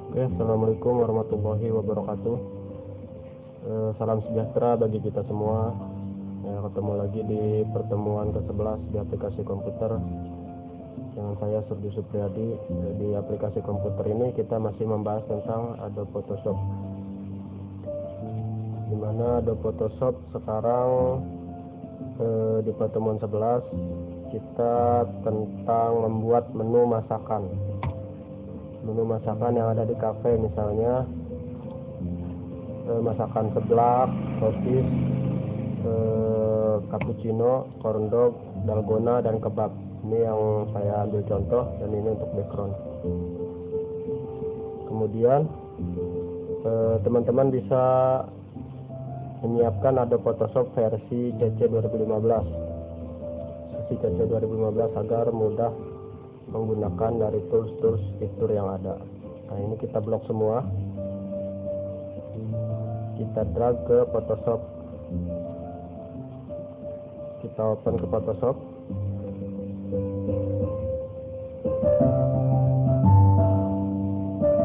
Oke, assalamualaikum warahmatullahi wabarakatuh. Salam sejahtera bagi kita semua. Ketemu lagi di pertemuan ke-11 di aplikasi komputer dengan saya Surdi Supriyadi. Di aplikasi komputer ini kita masih membahas tentang Adobe Photoshop, dimana Adobe Photoshop sekarang di pertemuan 11 kita tentang membuat menu masakan yang ada di cafe, misalnya masakan seblak, sosis, cappuccino, corn dog, dalgona, dan kebab. Ini yang saya ambil contoh, dan ini untuk background. Kemudian teman-teman bisa menyiapkan Adobe Photoshop versi CC 2015 agar mudah menggunakan dari tools fitur yang ada. Nah, ini kita blok semua, kita drag ke Photoshop, kita open ke Photoshop.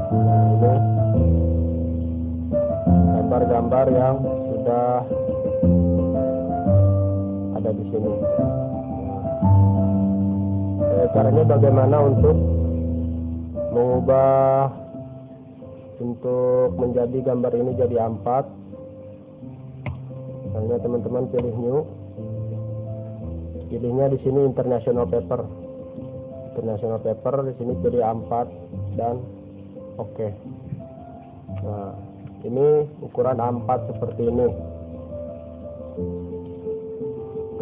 Nah, ini gambar-gambar yang sudah ada di sini. Caranya bagaimana untuk mengubah untuk menjadi gambar ini jadi A4. Misalnya teman-teman pilih new, pilihnya di sini international paper, di sini pilih A4 dan oke. Nah, ini ukuran A4 seperti ini.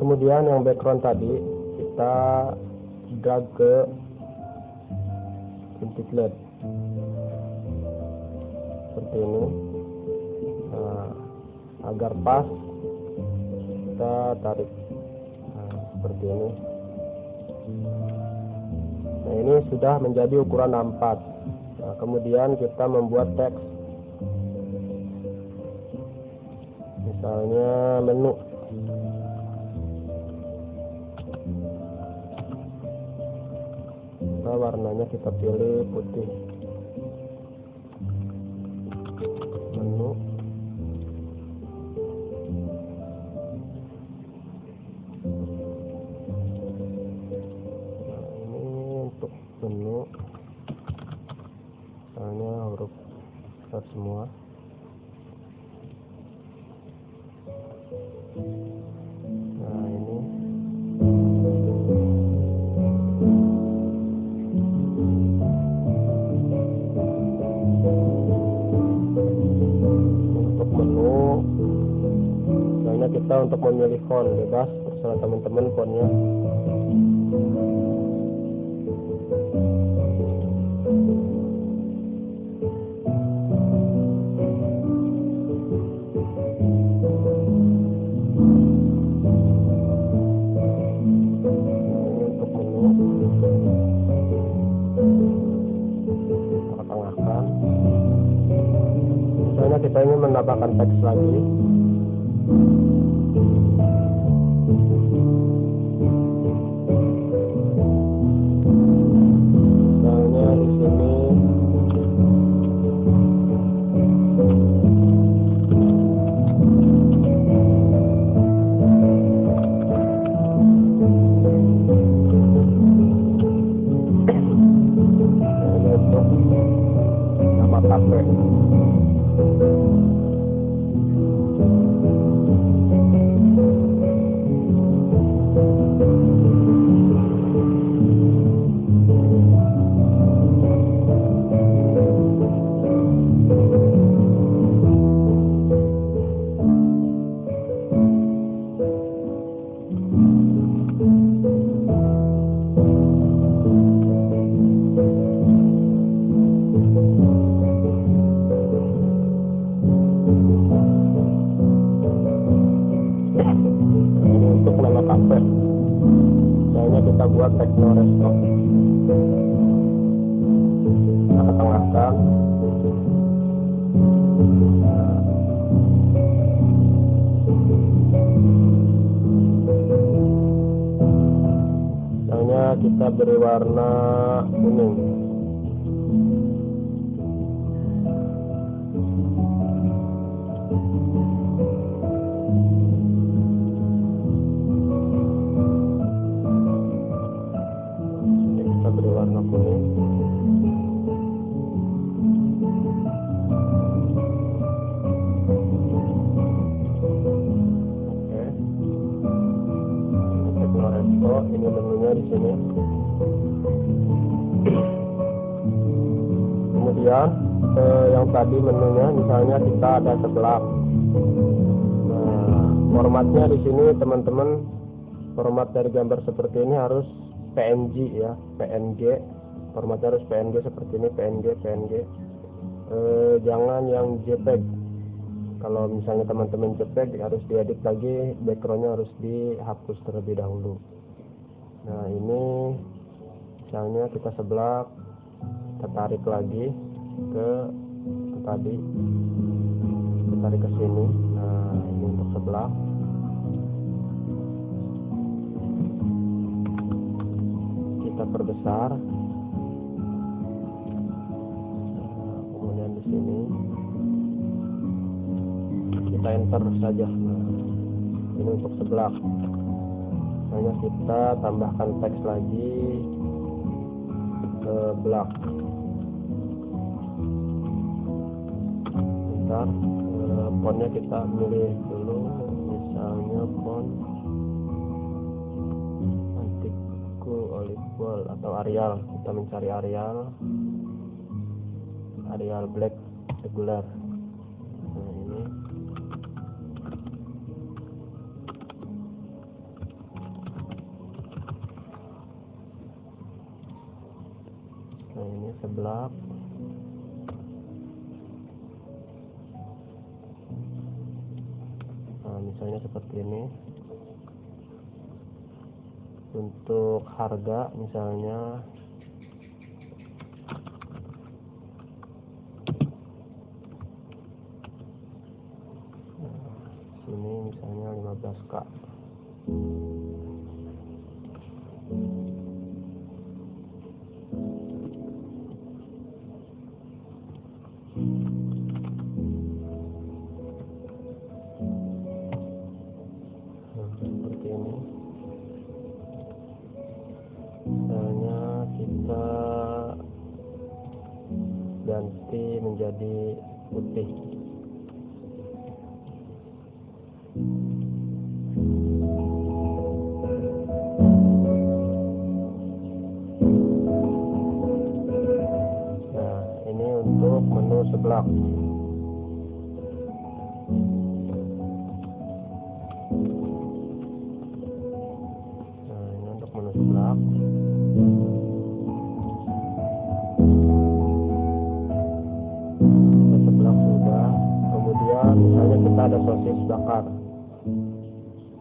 Kemudian yang background tadi kita drag ke input LED seperti ini. Nah, agar pas kita tarik seperti ini. Nah, ini sudah menjadi ukuran A4. Nah, kemudian kita membuat teks, misalnya menu. Warnanya kita pilih putih, menu. Nah, ini untuk menu, misalnya huruf besar semua. Nah, ini kita untuk memilih font bebas, terserah teman-teman fontnya. Ini untuk menu, kita tengahkan. Misalnya kita ingin menambahkan teks lagi. Kita buat Tekno Resto, kita ketengahkan. Misalnya kita beri warna kuning. kemudian yang tadi menunya misalnya kita ada seblak. Nah, formatnya di sini teman-teman, format dari gambar seperti ini harus PNG ya, PNG. Formatnya harus PNG seperti ini, PNG. Jangan yang JPEG. Kalau misalnya teman-teman JPEG harus diedit lagi, backgroundnya harus dihapus terlebih dahulu. Nah ini misalnya kita seblak, kita tarik lagi ke tadi, kita tarik ke sini. Nah ini untuk seblak. Kita perbesar. Nah, kemudian di sini kita enter saja. Nah, ini untuk seblak. Hanya kita tambahkan teks lagi seblak. Bentar, fontnya kita pilih dulu, misalnya font Antiku Olive atau Arial. Kita mencari Arial Black Regular. Nah ini seblak. Nah misalnya seperti ini. Untuk harga misalnya sini misalnya 15.000. Seperti ini. Misalnya kita ganti menjadi putih. Nah ini untuk menu seblak. Seblak. Seblak sudah. Kemudian misalnya kita ada sosis bakar.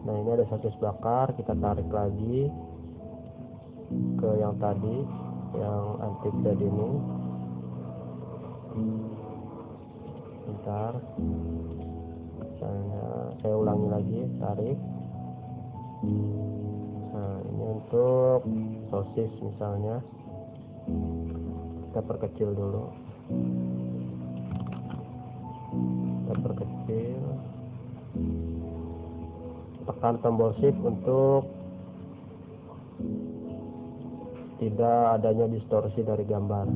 Nah ini ada sosis bakar, kita tarik lagi ke yang tadi, yang antik bread ini. Bentar, misalnya saya ulangi lagi, tarik. Nah ini untuk sosis misalnya, kita perkecil dulu, tekan tombol shift untuk tidak adanya distorsi dari gambar.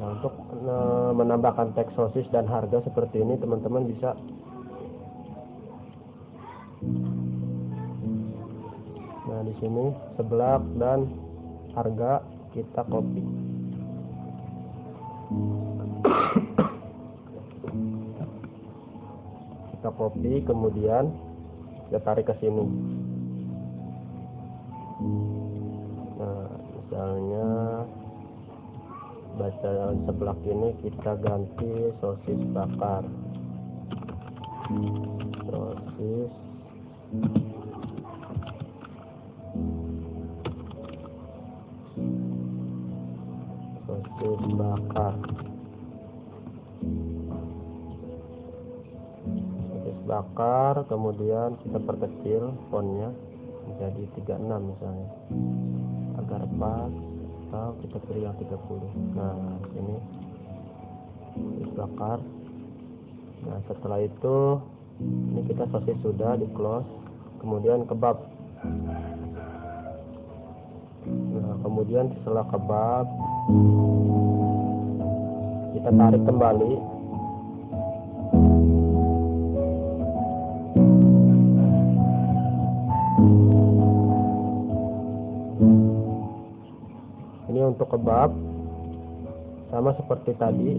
Nah untuk menambahkan teks sosis dan harga seperti ini teman-teman bisa di sini seblak dan harga kita copy. Kita copy kemudian kita tarik ke sini. Nah, misalnya bacaan seblak ini kita ganti sosis bakar. Sosis bakar, kemudian kita perkecil fontnya menjadi 36 misalnya agar pas, atau kita pilih yang 30. Nah ini sosis bakar. Nah setelah itu ini kita sosis sudah di close, kemudian kebab. Nah kemudian setelah kebab kita tarik kembali. Ini untuk kebab. sama seperti tadi.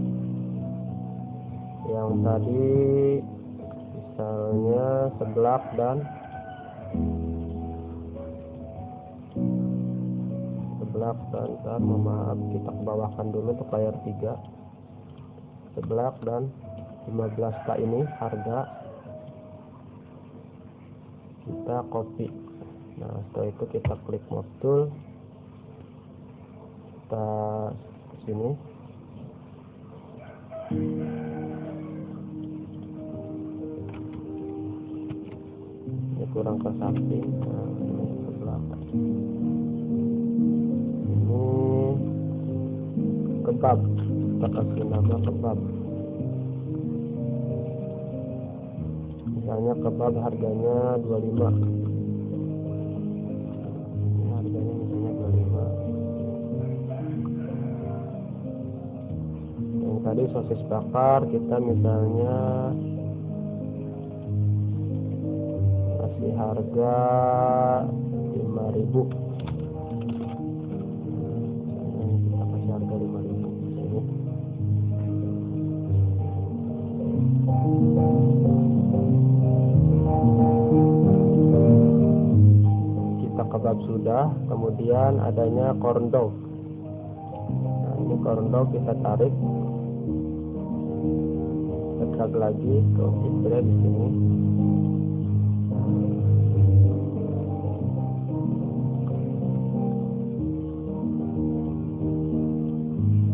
Yang tadi misalnya seblak dan maaf, kita bawahkan dulu untuk layar 3. Seblak dan 15k ini harga, kita copy. Nah, setelah itu kita klik move tool, kita ke sini, ini kurang ke samping. Nah, ini ke belakang. Ini kebab, kita kasih nama kebab. Misalnya kebab harganya 25. Ini harganya misalnya 25. Yang tadi sosis bakar kita misalnya kasih harga 5.000. Kita kasih harga 5.000 di sini. Kita kebab sudah, kemudian adanya corn dog. Nah, ini corn dog kita tarik, kita drag lagi ke display di sini.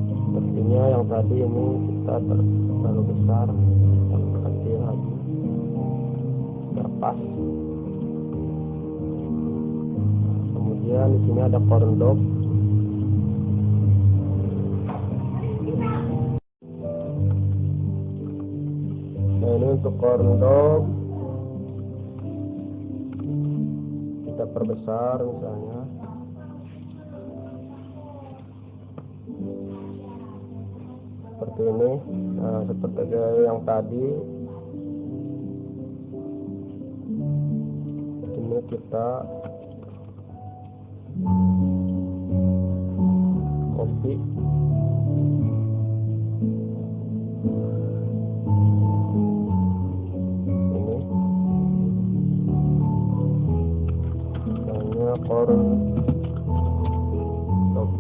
Sepertinya yang tadi ini kita terlalu besar, kita kecil lagi, terpas. Kemudian di sini ada corn dog. Nah, ini untuk corn dog kita perbesar misalnya. Seperti ini. Nah, seperti yang tadi, ini kita copy. Ini misalnya corn dog.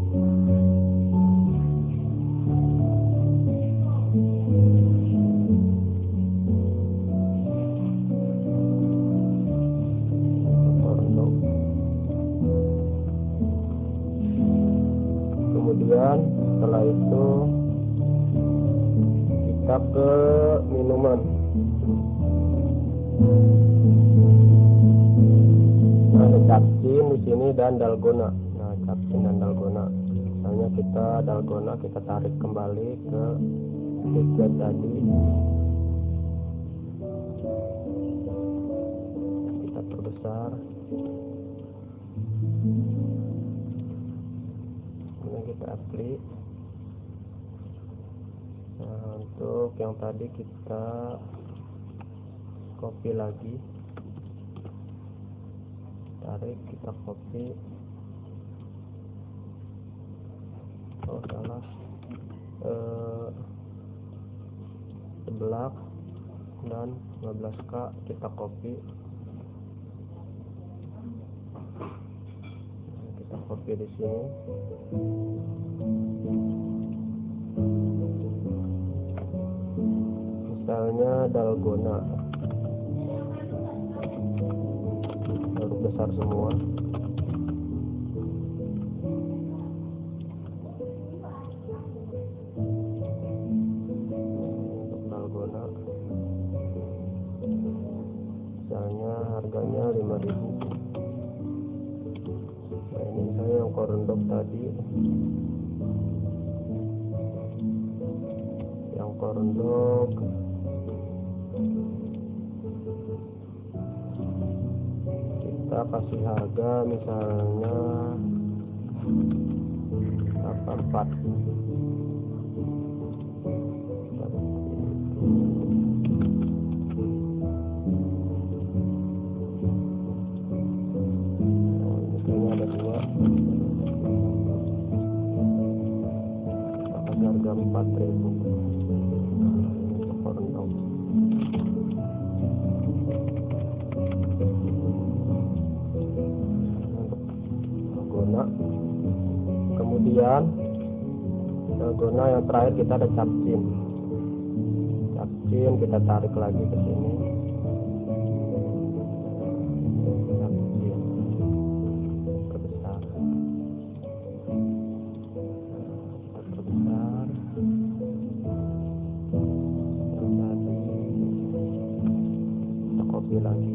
Kemudian setelah itu kita ke minuman. Nah, ada capcin di sini dan dalgona. Nah, capcin dan dalgona. Misalnya kita dalgona kita tarik kembali ke tiket tadi. Kita perbesar. Kita apply. Nah, untuk yang tadi kita copy lagi, tarik, kita copy. Oh, salah. Seblak dan 15k kita copy. Kita copy di sini. Misalnya dalgona, huruf besar semua. Untuk dalgona, misalnya harganya 5.000. Nah, ini misalnya yang corn dog tadi, yang corn dog kita kasih harga misalnya 84. Misalnya ada 2, kita kasih harga 4.000. Untuk corndog. Dalgona. Kemudian dalgona yang terakhir kita ada capcin. Capcin kita tarik lagi ke sini. Capcin perbesar. Kita perbesar. Yang tadi kita copy lagi.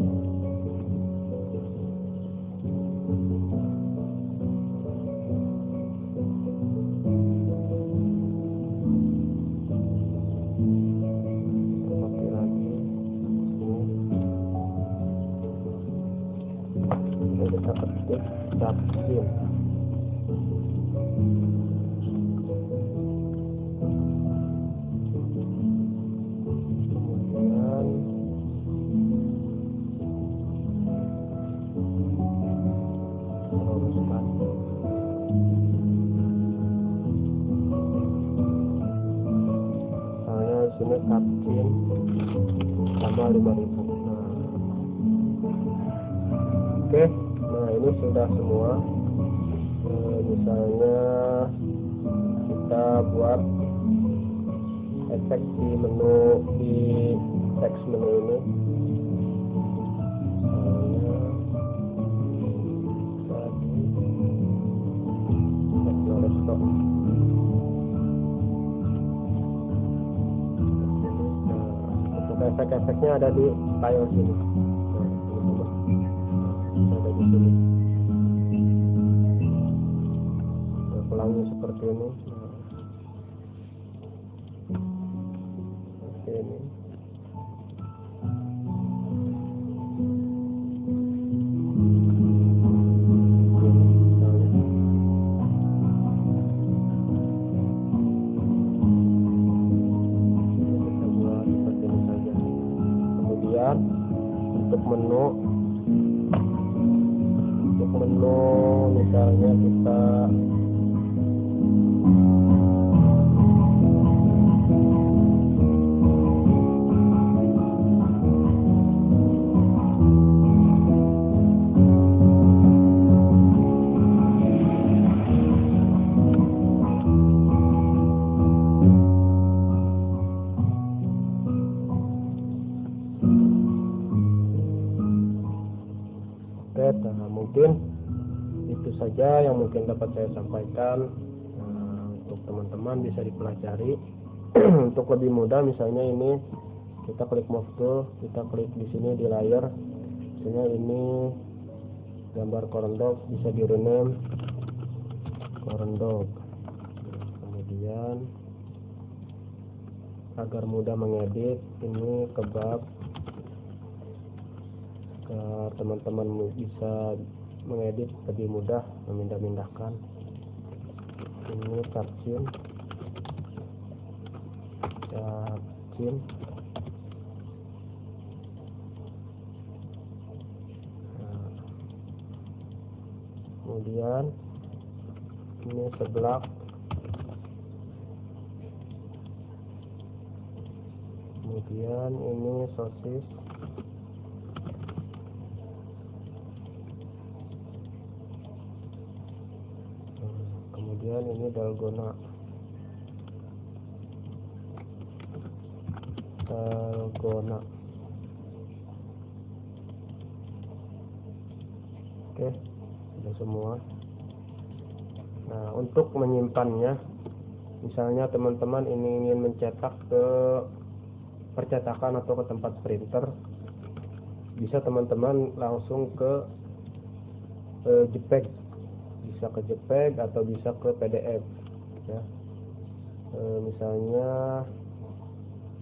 Kita ketik capcin. Kemudian luruskan. Misalnya di sini capcin sama 5.000. Oke, nah ini sudah semua. Misalnya kita buat efek di menu, di teks menu ini. Misalnya resto. Untuk efek-efeknya ada di style sini. Ada di sini. Pelangi seperti ini. Seperti ini. Misalnya. Kita buat seperti ini saja. Kemudian untuk menu misalnya kita nah, mungkin itu saja yang mungkin dapat saya sampaikan. Untuk teman-teman bisa dipelajari. Untuk lebih mudah, misalnya ini kita klik move tool, kita klik di sini di layer, misalnya ini gambar corndog, bisa di rename corndog. Kemudian agar mudah mengedit, ini kebab, agar teman-teman bisa mengedit lebih mudah, memindah-mindahkan. Ini capcin. Nah, kemudian ini seblak. Kemudian ini sosis. Kemudian ini dalgona. Oke, sudah semua. Nah, untuk menyimpannya, misalnya teman-teman ini ingin mencetak ke percetakan atau ke tempat printer, bisa teman-teman langsung ke JPEG, bisa ke JPEG atau bisa ke PDF ya. Misalnya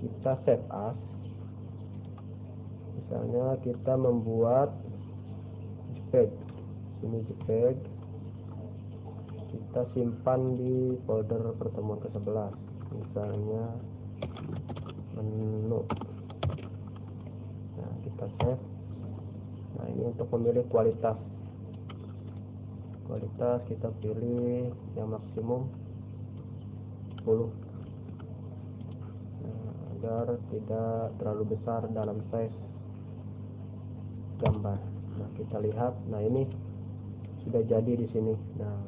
kita save as, misalnya kita membuat JPEG, ini JPEG, kita simpan di folder pertemuan ke-11, misalnya menu. Nah, kita save. Nah, ini untuk memilih kualitas kita pilih yang maksimum. agar tidak terlalu besar dalam size gambar. Nah, kita lihat. Nah, ini sudah jadi di sini. Nah,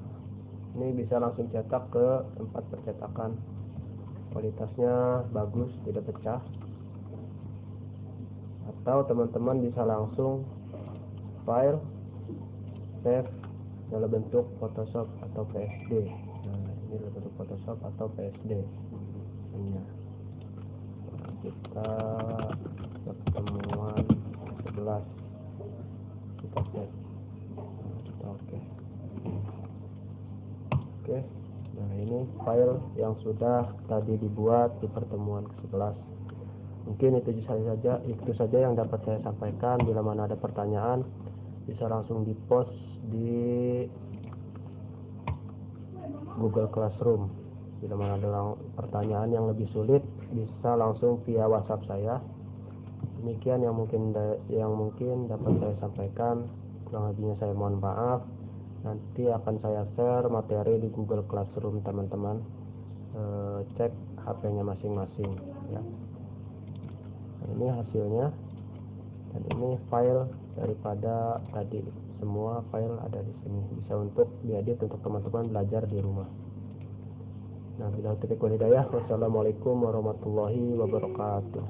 ini bisa langsung cetak ke tempat percetakan. Kualitasnya bagus, tidak pecah. Atau teman-teman bisa langsung file save dalam bentuk Photoshop atau PSD. Nah, ini dalam bentuk Photoshop atau PSD. Nah, kita pertemuan 11 kita save. Nah, kita oke. Nah, ini file yang sudah tadi dibuat di pertemuan ke-11. Mungkin itu saja yang dapat saya sampaikan. Bila mana ada pertanyaan, bisa langsung di-post di Google Classroom. Bila mana ada pertanyaan yang lebih sulit, bisa langsung via WhatsApp saya. Demikian yang mungkin dapat saya sampaikan. Kurang lebihnya saya mohon maaf. Nanti akan saya share materi di Google Classroom, teman-teman. Cek HP-nya masing-masing ya. Nah, ini hasilnya, dan ini file daripada tadi. Semua file ada di sini, bisa untuk diedit untuk teman-teman belajar di rumah. Nah, bila taufiq wal hidayah. Wassalamualaikum warahmatullahi wabarakatuh.